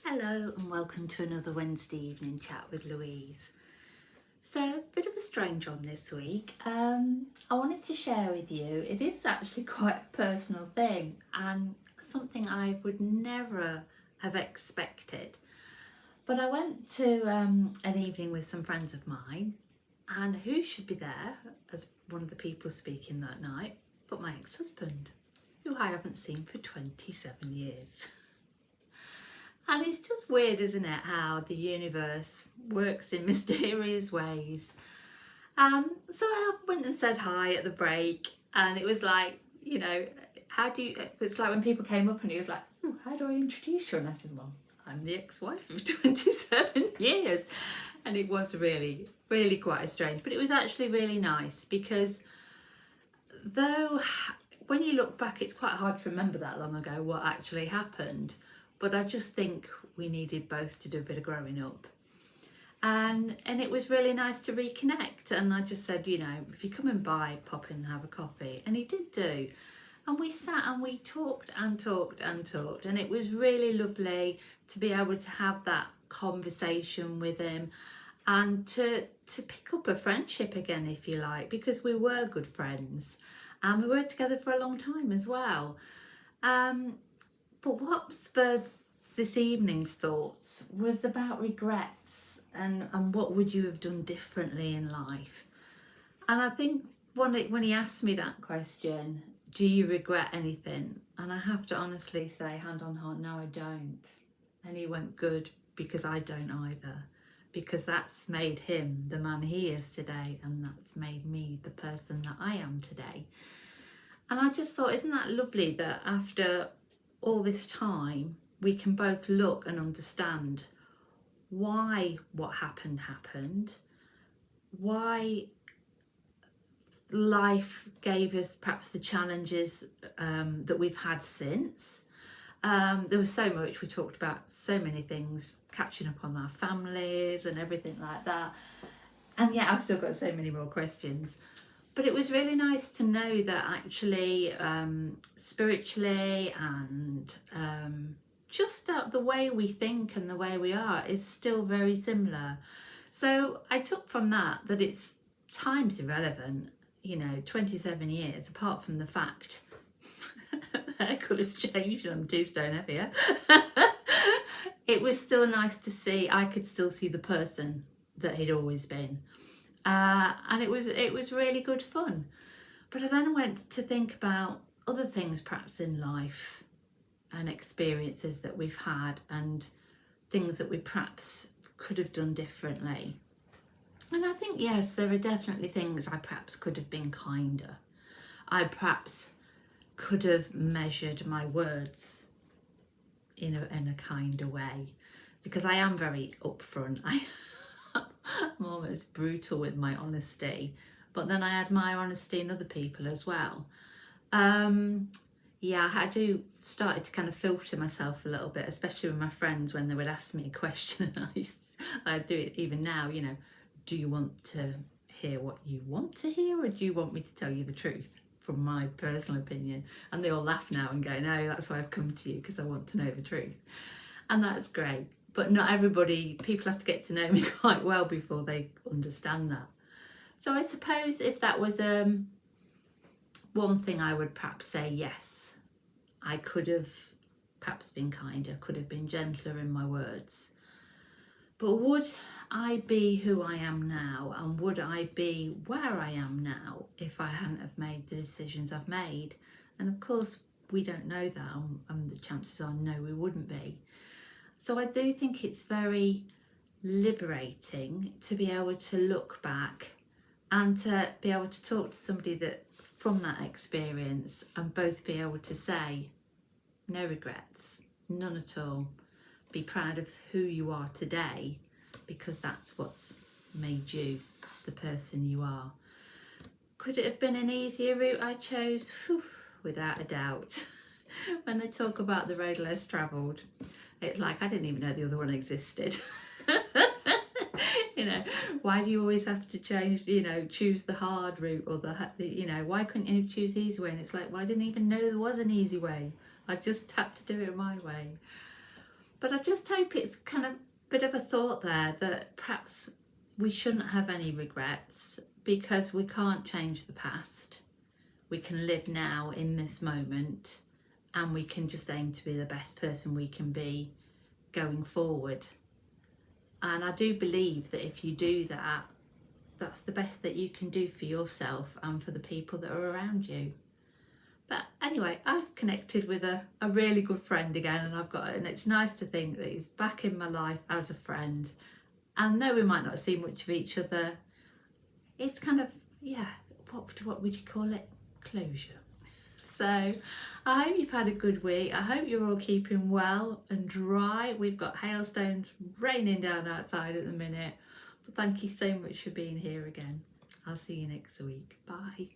Hello and welcome to another Wednesday evening chat with Louise. So, a bit of a strange one this week. I wanted to share with you, it is actually quite a personal thing and something I would never have expected. But I went to an evening with some friends of mine, and who should be there as one of the people speaking that night but my ex-husband, who I haven't seen for 27 years. And it's just weird, isn't it, how the universe works in mysterious ways. So I went and said hi at the break, and it was like, it's like when people came up and he was like, how do I introduce you? And I said, well, I'm the ex-wife of 27 years. And it was really, really quite strange. But it was actually really nice because though when you look back, it's quite hard to remember that long ago what actually happened. But I just think we needed both to do a bit of growing up. And it was really nice to reconnect. And I just said, if you come and pop in and have a coffee. And he did do. And we sat and we talked and talked and talked. And it was really lovely to be able to have that conversation with him and to pick up a friendship again, if you like, because we were good friends and we were together for a long time as well. But what spurred this evening's thoughts was about regrets and what would you have done differently in life. And I think when he asked me that question, do you regret anything? And I have to honestly say, hand on heart, no, I don't. And he went, good, because I don't either. Because that's made him the man he is today, and that's made me the person that I am today. And I just thought, isn't that lovely that after all this time, we can both look and understand why what happened, why life gave us perhaps the challenges that we've had since. There was so much, we talked about so many things, catching up on our families and everything like that. And yet I've still got so many more questions. But it was really nice to know that actually spiritually and just the way we think and the way we are is still very similar. So I took from that it's time's irrelevant, 27 years, apart from the fact that could have changed and I'm 2 stone heavier. It was still nice to see, I could still see the person that he'd always been. And it was really good fun. But I then went to think about other things perhaps in life and experiences that we've had and things that we perhaps could have done differently. And I think, yes, there are definitely things I perhaps could have been kinder. I perhaps could have measured my words in a kinder way, because I am very upfront. I'm almost brutal with my honesty, but then I admire honesty in other people as well. I do started to kind of filter myself a little bit, especially with my friends when they would ask me a question, and I do it even now, do you want to hear what you want to hear, or do you want me to tell you the truth from my personal opinion? And they all laugh now and go, no, that's why I've come to you, because I want to know the truth. And that's great. But not everybody, people have to get to know me quite well before they understand that. So I suppose if that was one thing, I would perhaps say, yes, I could have perhaps been kinder, could have been gentler in my words. But would I be who I am now, and would I be where I am now if I hadn't have made the decisions I've made? And of course, we don't know that, and the chances are no, we wouldn't be. So I do think it's very liberating to be able to look back and to be able to talk to somebody that from that experience and both be able to say, no regrets, none at all. Be proud of who you are today, because that's what's made you the person you are. Could it have been an easier route I chose? Whew, without a doubt. When they talk about the road less travelled, it's like I didn't even know the other one existed. Why do you always have to choose the hard route, or why couldn't you choose the easy way? And it's like, well, I didn't even know there was an easy way. I just had to do it my way. But I just hope it's kind of a bit of a thought there that perhaps we shouldn't have any regrets, because we can't change the past. We can live now in this moment, and we can just aim to be the best person we can be going forward. And I do believe that if you do that, that's the best that you can do for yourself and for the people that are around you. But anyway, I've connected with a really good friend again, and it's nice to think that he's back in my life as a friend. And though we might not see much of each other, it's kind of, yeah, what would you call it? Closure. So I hope you've had a good week. I hope you're all keeping well and dry. We've got hailstones raining down outside at the minute. But thank you so much for being here again. I'll see you next week. Bye.